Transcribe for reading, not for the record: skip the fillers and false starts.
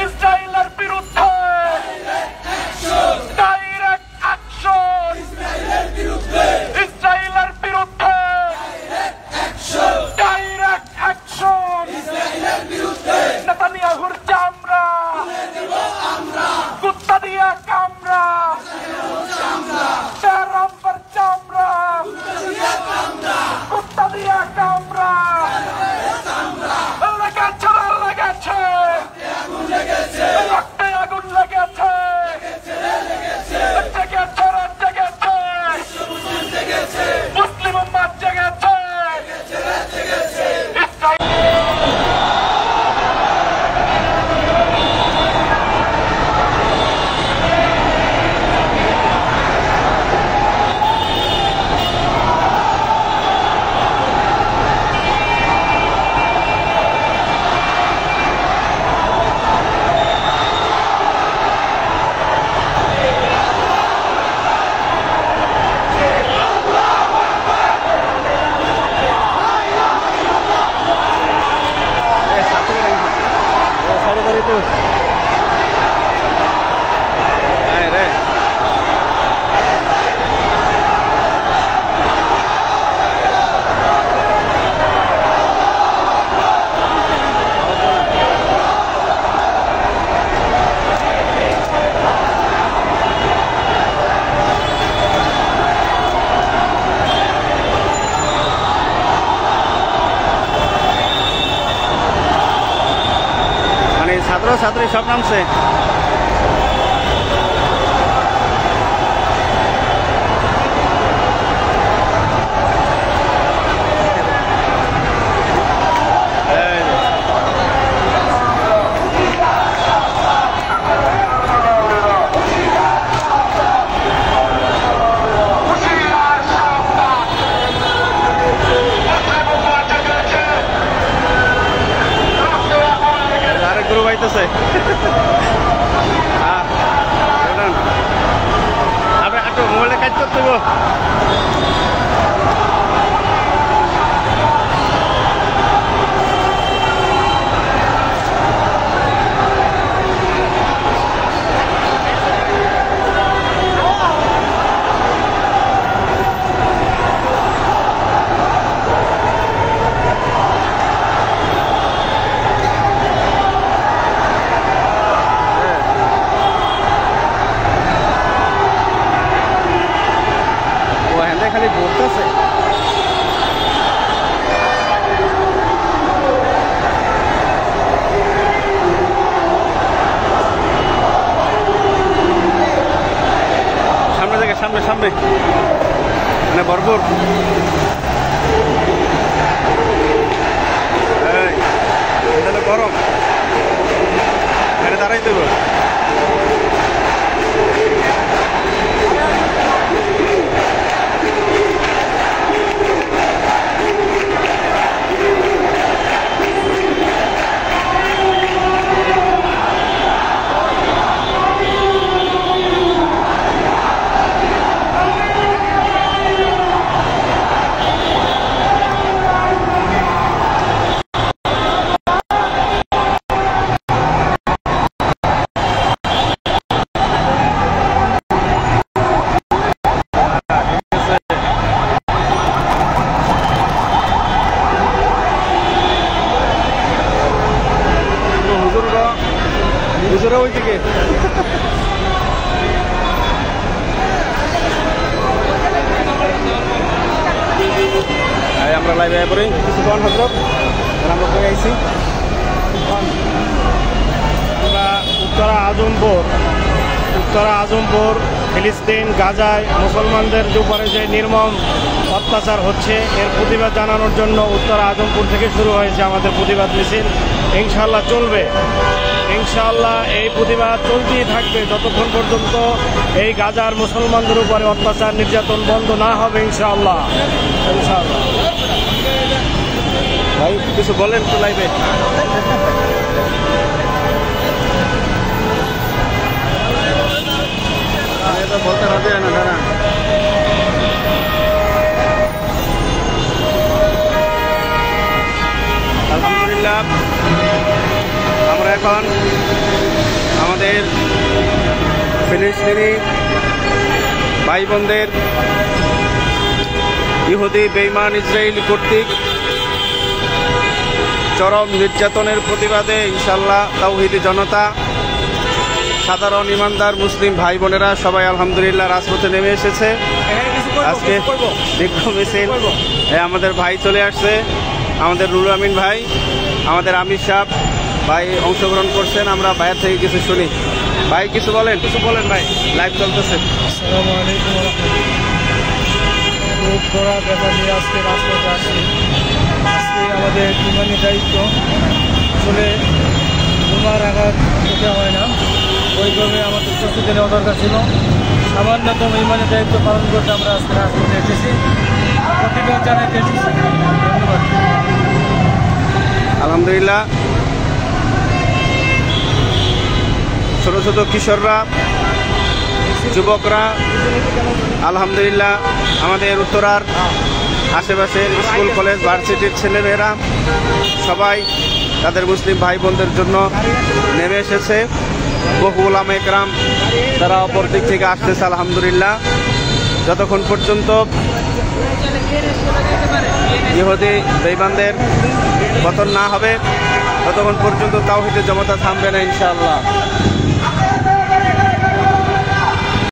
ইসরায়েলের বিরুদ্ধে direct action, ইসরায়েলের বিরুদ্ধে ডাইরেক্ট অ্যাকশন, নেতানিয়াহুর চামড়া কুত্তা দিয়া কামড়া, ট্রাম্পের চামড়া কুত্তা দিয়া কামড়া। লেগেছে রক্তে আগুন লেগেছে, মুসলিম উম্মাত জেগেছে। ছাত্রী সব নামছে। আরেক গ্রুপ আইতেছে। আপনার একটু মোবাইলটা কাজ করতে গো। খালি ঘুরতেছে। সামনে থেকে সামনে সামনে মানে ভরপুর। গরম দাঁড়াই দেবো। ওই দিকে আমরা লাইভে পরে কিছুক্ষণ হজরত আমরা করে আইছি। আমরা উত্তরা আজমপুর ফিলিস্তিন গাজায় মুসলমানদের উপরে যে নির্মম অত্যাচার হচ্ছে এর প্রতিবাদ জানানোর জন্য উত্তরা আজমপুর থেকে শুরু হয়েছে আমাদের প্রতিবাদ মিছিল। ইনশাআল্লাহ চলবে, ইনশাআল্লাহ এই প্রতিবাদ চলতেই থাকবে যতক্ষণ পর্যন্ত এই গাজার মুসলমানদের উপরে অত্যাচার নির্যাতন বন্ধ না হবে। ইনশাআল্লাহ ইনশাআল্লাহ। ভাই কিছু বলেন তো লাইভে। বলতে হবে না দাঁড়া। আলহামদুলিল্লাহ আমরা এখন আমাদের ফিলিস্তিনি ভাই বোনদের ইহুদি বেঈমান ইসরায়েল কর্তৃক চরম নির্যাতনের প্রতিবাদে ইনশাল্লাহ তাওহীদি জনতা, সাধারণ ইমানদার মুসলিম ভাই বোনেরা সবাই আলহামদুলিল্লাহ রাজপথে নেমে এসেছে। আজকে বিক্ষোভ মিছিল আমাদের ভাই চলে আসছে, আমাদের রুল আমিন ভাই, আমাদের আমির সাহেব ভাই অংশগ্রহণ করছেন। আমরা ভাইয়ের থেকে কিছু শুনি। ভাই কিছু বলেন ভাই, লাইভ চলতেছে। আসসালামু আলাইকুম ওয়া রাহমাতুল্লাহ। খুব বড় ব্যাপার নিয়ে আজকে রাজপথে আসছি। আজকে আমাদের ইমানি দায়িত্ব আসলে বোমার আঘাত হতে হয় না, ওইভাবে আমাদের প্রস্তুতি নেওয়া দরকার ছিল। সামান্যতম ইমানি দায়িত্ব পালন করতে আমরা আজকে রাজপথে এসেছি, প্রতিবাদ জানাইতে এসেছি। ধন্যবাদ। আলহামদুলিল্লাহ, ছোট ছোট কিশোররা, যুবকরা আলহামদুলিল্লাহ আমাদের উত্তরার আশেপাশের স্কুল কলেজ ভার্সিটির ছেলেমেয়েরা সবাই তাদের মুসলিম ভাই বোনদের জন্য নেমে এসেছে। বহু উলামা একরাম তারা অপর দিক থেকে আসতেছে আলহামদুলিল্লাহ। যতক্ষণ পর্যন্ত ইহুদি বেঈমানদের পতন না হবে ততক্ষণ পর্যন্ত তাওহীদের জনতা থামবে না ইনশাআল্লাহ।